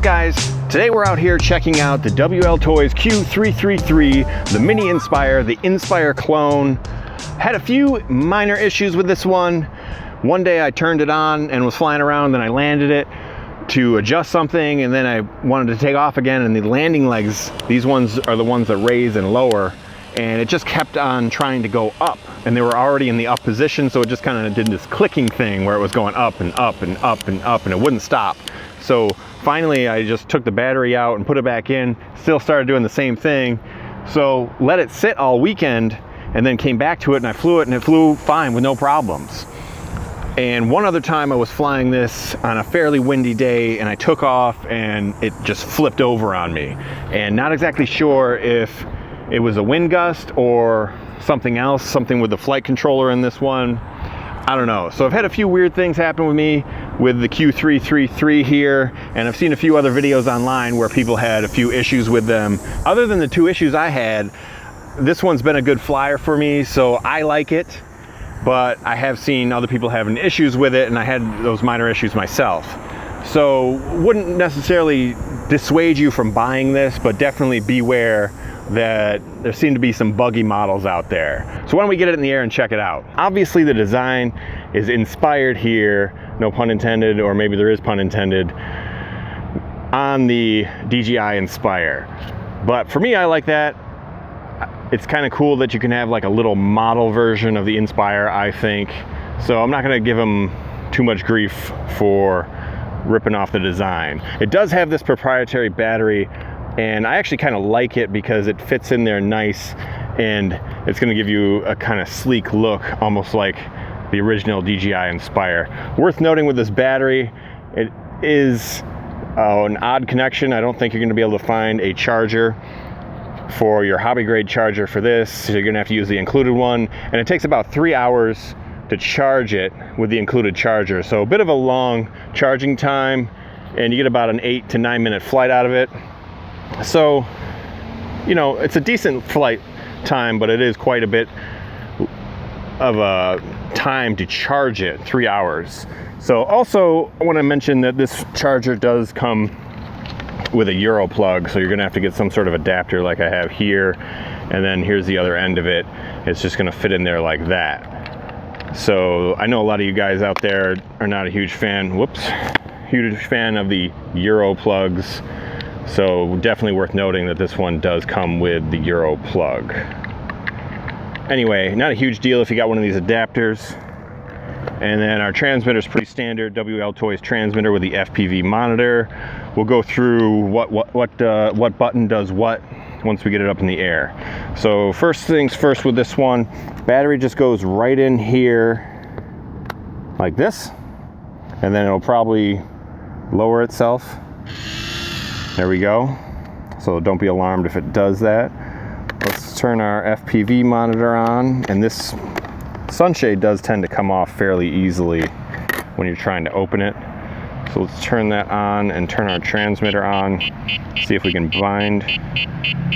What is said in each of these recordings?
guys? Today we're out here checking out the WLToys Q333, the mini Inspire, the Inspire clone. Had a few minor issues with this one. One day I turned it on and was flying around, then I landed it to adjust something, and then I wanted to take off again, and the landing legs, these ones are the ones that raise and lower, and it just kept on trying to go up, and they were already in the up position, so it just kind of did this clicking thing where it was going up and up and up and up, and it wouldn't stop. So finally I just took the battery out and put it back in, still started doing the same thing, so let it sit all weekend, and then came back to it and I flew it, and it flew fine with no problems. And one other time I was flying this on a fairly windy day, and I took off and it just flipped over on me, and not exactly sure if it was a wind gust or something else, something with the flight controller in this one. I don't know. So I've had a few weird things happen with me with the Q333 here, and I've seen a few other videos online where people had a few issues with them. Other than the two issues I had, this one's been a good flyer for me, so I like it. But I have seen other people having issues with it, and I had those minor issues myself. So wouldn't necessarily dissuade you from buying this, but definitely beware that there seem to be some buggy models out there. So why don't we get it in the air and check it out? Obviously the design is inspired here, no pun intended, or maybe there is pun intended, on the DJI Inspire. But for me, I like that. It's kind of cool that you can have like a little model version of the Inspire, I think. So I'm not going to give them too much grief for ripping off the design. It does have this proprietary battery, and I actually kind of like it because it fits in there nice, and it's going to give you a kind of sleek look, almost like the original DJI Inspire. Worth noting with this battery, it is an odd connection. I don't think you're going to be able to find a charger for your hobby grade charger for this, so you're gonna have to use the included one, and it takes about 3 hours to charge it with the included charger. So a bit of a long charging time, and you get about an 8 to 9 minute flight out of it. So, you know, it's a decent flight time, but it is quite a bit of a time to charge it, 3 hours. So also I want to mention that this charger does come with a Euro plug, so you're gonna have to get some sort of adapter like I have here, and then here's the other end of it. It's just gonna fit in there like that. So I know a lot of you guys out there are not a huge fan of the Euro plugs, so definitely worth noting that this one does come with the Euro plug. Anyway, not a huge deal if you got one of these adapters. And then our transmitter is pretty standard, WLToys transmitter with the FPV monitor. We'll go through what button does what once we get it up in the air. So first things first with this one, battery just goes right in here like this, and then it'll probably lower itself. There we go. So don't be alarmed if it does that. Let's turn our FPV monitor on, and this sunshade does tend to come off fairly easily when you're trying to open it. So let's turn that on and turn our transmitter on, see if we can bind.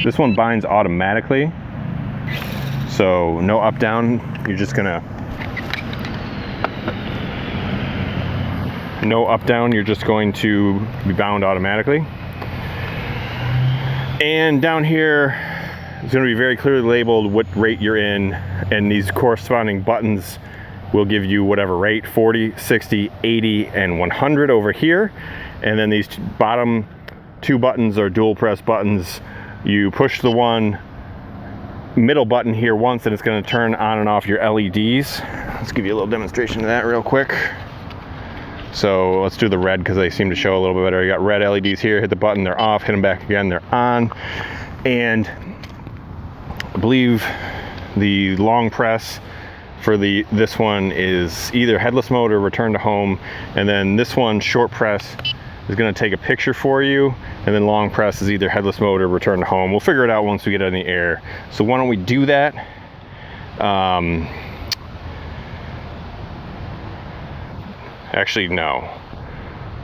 This one binds automatically, so no up down. You're just gonna you're just going to be bound automatically. And down here it's going to be very clearly labeled what rate you're in, and these corresponding buttons will give you whatever rate, 40, 60, 80, and 100 over here. And then these bottom two buttons are dual press buttons. You push the one middle button here once, and it's going to turn on and off your LEDs. Let's give you a little demonstration of that real quick. So let's do the red because they seem to show a little bit better. You got red LEDs here, hit the button, they're off, hit them back again, they're on. And I believe the long press for this one is either headless mode or return to home, and then this one, short press, is going to take a picture for you, and then long press is either headless mode or return to home. We'll figure it out once we get it in the air. So why don't we do that? Actually, no.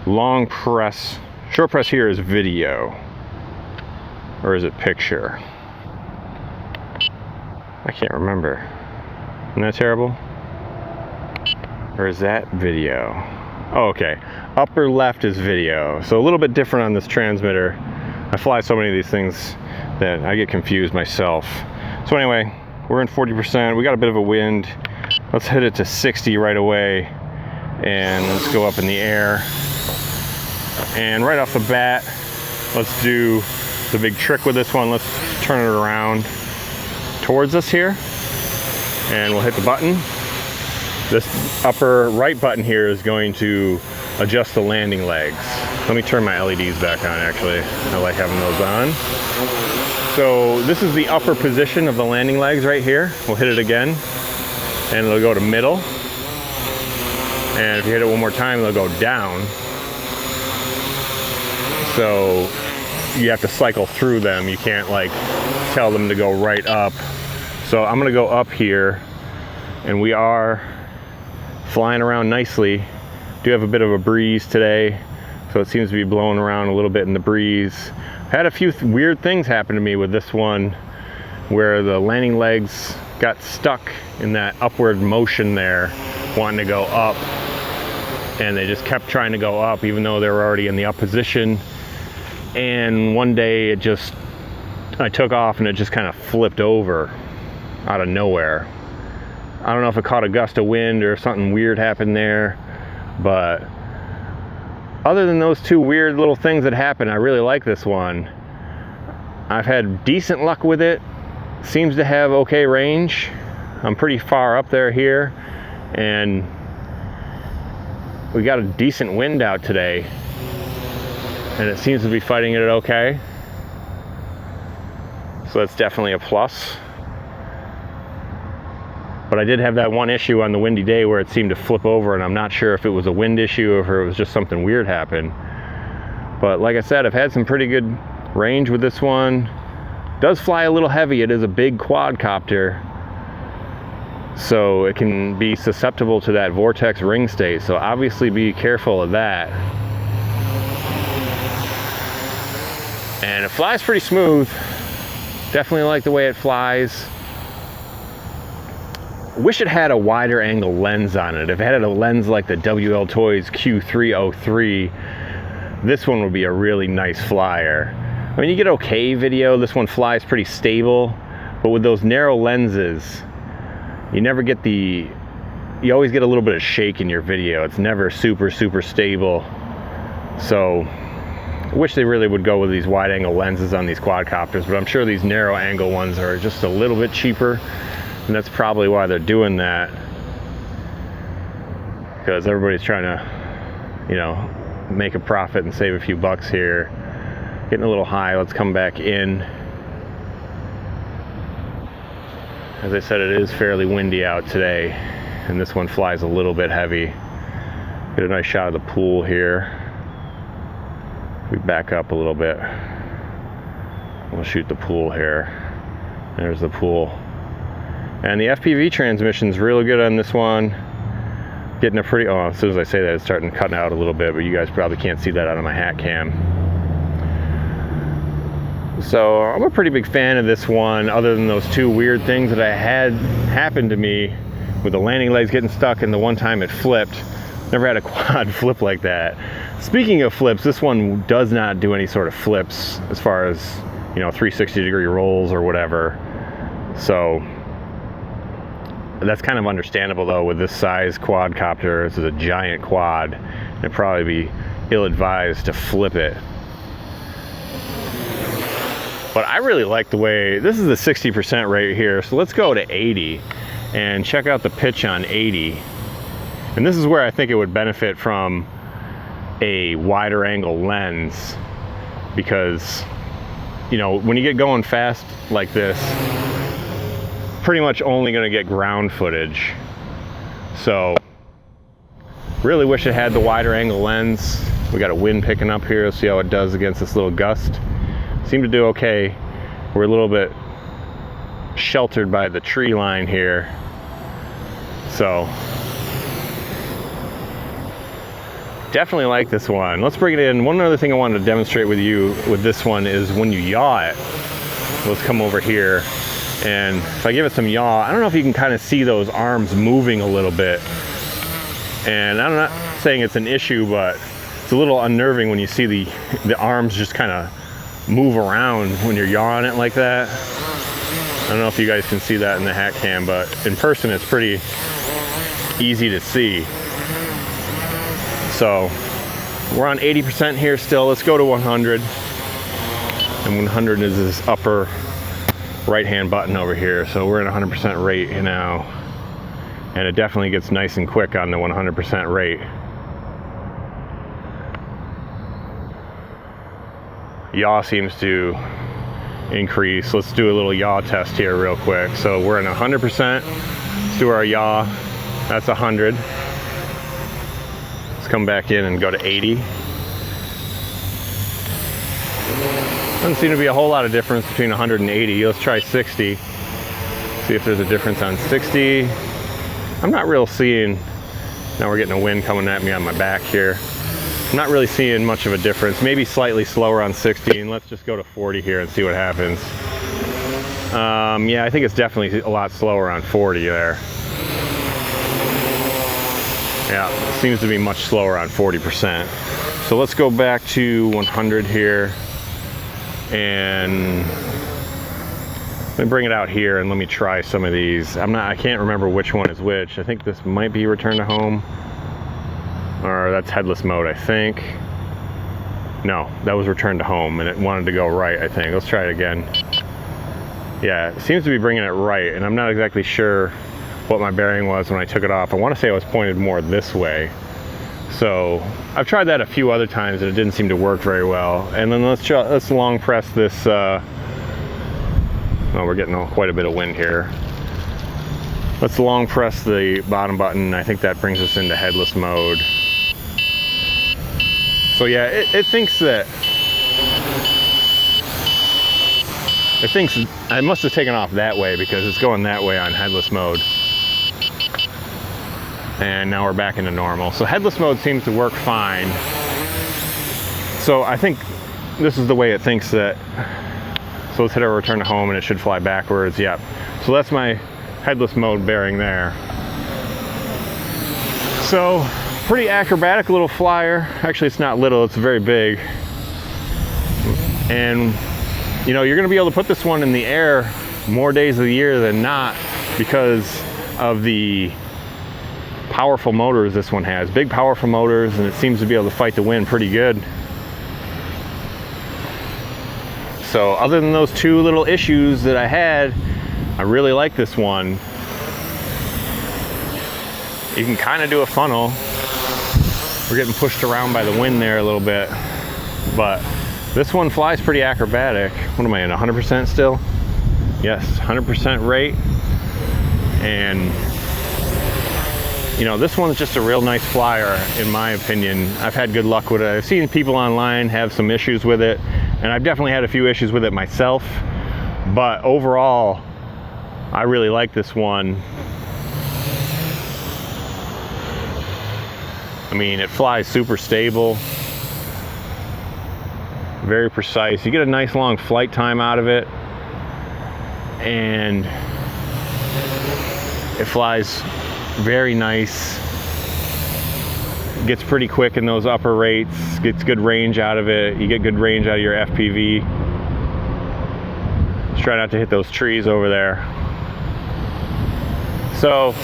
Long press, short press here is video, or is it picture? I can't remember. Isn't that terrible? Or is that video? Oh, okay, upper left is video. So a little bit different on this transmitter. I fly so many of these things that I get confused myself. So anyway, we're in 40%. We got a bit of a wind. Let's hit it to 60 right away. And let's go up in the air. And right off the bat, let's do the big trick with this one. Let's turn it around towards us here. And we'll hit the button. This upper right button here is going to adjust the landing legs. Let me turn my LEDs back on, actually. I like having those on. So this is the upper position of the landing legs right here. We'll hit it again, and it'll go to middle. And if you hit it one more time, it'll go down. So you have to cycle through them. You can't like tell them to go right up. So I'm gonna go up here, and we are flying around nicely. Do have a bit of a breeze today, so it seems to be blowing around a little bit in the breeze. Had a few weird things happen to me with this one, where the landing legs got stuck in that upward motion there, wanting to go up, and they just kept trying to go up even though they were already in the up position. And one day I took off and it just kind of flipped over out of nowhere. I don't know if it caught a gust of wind or something weird happened there, but other than those two weird little things that happened, I really like this one. I've had decent luck with it. Seems to have okay range. I'm pretty far up there here, and we got a decent wind out today, and it seems to be fighting it okay. So that's definitely a plus. But I did have that one issue on the windy day where it seemed to flip over, and I'm not sure if it was a wind issue or if it was just something weird happened. But like I said, I've had some pretty good range with this one. Does fly a little heavy. It is a big quadcopter, so it can be susceptible to that vortex ring state. So obviously be careful of that. And it flies pretty smooth. Definitely like the way it flies. Wish it had a wider angle lens on it. If it had a lens like the WLToys Q333, this one would be a really nice flyer. I mean, you get okay video. This one flies pretty stable, but with those narrow lenses, you never get you always get a little bit of shake in your video. It's never super stable. So I wish they really would go with these wide angle lenses on these quadcopters, but I'm sure these narrow angle ones are just a little bit cheaper. And that's probably why they're doing that, because everybody's trying to, you know, make a profit and save a few bucks here. Getting a little high. Let's come back in. As I said, it is fairly windy out today, and this one flies a little bit heavy. Get a nice shot of the pool here. We back up a little bit. We'll shoot the pool here. There's the pool. And the FPV transmission is really good on this one. Getting a pretty, oh, as soon as I say that, it's starting to cut out a little bit, but you guys probably can't see that out of my hat cam. So I'm a pretty big fan of this one, other than those two weird things that I had happen to me with the landing legs getting stuck and the one time it flipped. Never had a quad flip like that. Speaking of flips, this one does not do any sort of flips as far as, you know, 360-degree rolls or whatever. So that's kind of understandable though with this size quadcopter. This is a giant quad. It'd probably be ill-advised to flip it. But I really like the way, this is the 60% right here. So let's go to 80 and check out the pitch on 80. And this is where I think it would benefit from a wider angle lens, because, you know, when you get going fast like this, pretty much only going to get ground footage. So really wish it had the wider angle lens. We got a wind picking up here. Let's see how it does against this little gust. Seemed to do okay. We're a little bit sheltered by the tree line here. So definitely like this one. Let's bring it in. One other thing I wanted to demonstrate with you with this one is when you yaw it. Let's come over here, and if I give it some yaw, I don't know if you can kind of see those arms moving a little bit. And I'm not saying it's an issue, but it's a little unnerving when you see the arms just kind of move around when you're yawing it like that. I don't know if you guys can see that in the hat cam, but in person it's pretty easy to see. So we're on 80% here still. Let's go to 100. And 100 is this upper right hand button over here. So we're at 100% rate now. And it definitely gets nice and quick on the 100% rate. Yaw seems to increase. Let's do a little yaw test here real quick. So we're at 100%. Let's do our yaw. That's 100. Let's come back in and go to 80. Doesn't seem to be a whole lot of difference between 100 and 80. Let's try 60. See if there's a difference on 60. I'm not real seeing, now we're getting a wind coming at me on my back here. I'm not really seeing much of a difference. Maybe slightly slower on 60, and let's just go to 40 here and see what happens. Yeah, I think it's definitely a lot slower on 40 there. Yeah, it seems to be much slower on 40%. So let's go back to 100 here, and let me bring it out here and let me try some of these. I can't remember which one is which. I think this might be return to home. Or that's headless mode, I think. No, that was return to home, and it wanted to go right, I think. Let's try it again. Yeah, it seems to be bringing it right, and I'm not exactly sure what my bearing was when I took it off. I want to say I was pointed more this way. So I've tried that a few other times, and it didn't seem to work very well. And then let's long press this. Oh, we're getting quite a bit of wind here. Let's long press the bottom button. I think that brings us into headless mode. So yeah, it thinks I must have taken off that way because it's going that way on headless mode. And now we're back into normal. So headless mode seems to work fine. So I think this is the way it thinks that. So let's hit our return to home and it should fly backwards. Yep. So that's my headless mode bearing there. So pretty acrobatic little flyer. Actually, it's not little, it's very big. And you know, you're gonna be able to put this one in the air more days of the year than not because of the powerful motors this one has. Big powerful motors, and it seems to be able to fight the wind pretty good. So other than those two little issues that I had, I really like this one. You can kind of do a funnel. We're getting pushed around by the wind there a little bit, but this one flies pretty acrobatic. What am I in, 100% still? Yes, 100% rate. And you know, this one's just a real nice flyer in my opinion. I've had good luck with it. I've seen people online have some issues with it, and I've definitely had a few issues with it myself, but overall I really like this one. I mean, it flies super stable, very precise. You get a nice long flight time out of it, and it flies very nice. Gets pretty quick in those upper rates, gets good range out of it. You get good range out of your FPV. Just try not to hit those trees over there. So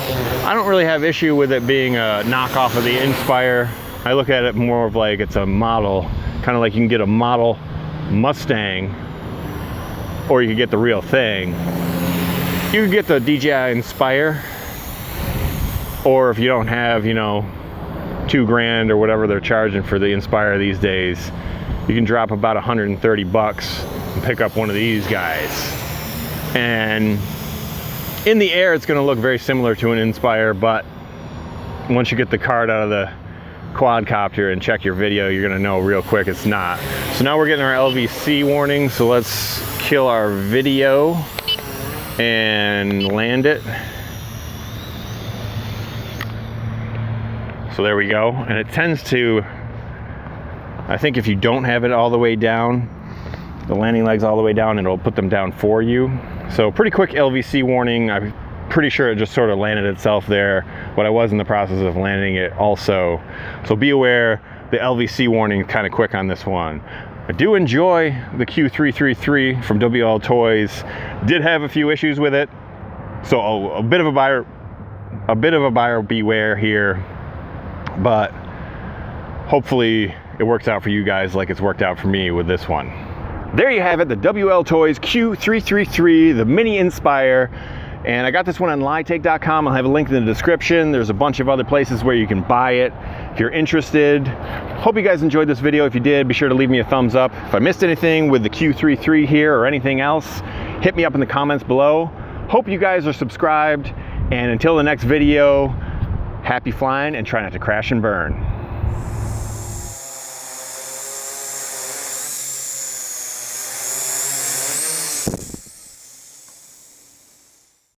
I don't really have issue with it being a knockoff of the Inspire. I look at it more of like it's a model, kind of like you can get a model Mustang, or you could get the real thing. You could get the DJI Inspire, or if you don't have, you know, $2,000 or whatever they're charging for the Inspire these days, you can drop about 130 bucks and pick up one of these guys. And in the air, it's gonna look very similar to an Inspire, but once you get the card out of the quadcopter and check your video, you're gonna know real quick it's not. So now we're getting our LVC warning, so let's kill our video and land it. So there we go, and it tends to, I think if you don't have it all the way down, the landing legs all the way down, it'll put them down for you. So pretty quick LVC warning. I'm pretty sure it just sort of landed itself there. but I was in the process of landing it also. So be aware, the LVC warning kind of quick on this one. I do enjoy the Q333 from WLToys. Did have a few issues with it, so a bit of a buyer beware here, but hopefully it works out for you guys like it's worked out for me with this one. There you have it, the WLToys Q333, the Mini Inspire. And I got this one on LiveTake.com. I'll have a link in the description. There's a bunch of other places where you can buy it if you're interested. Hope you guys enjoyed this video. If you did, be sure to leave me a thumbs up. If I missed anything with the Q33 here or anything else, hit me up in the comments below. Hope you guys are subscribed. And until the next video, happy flying and try not to crash and burn.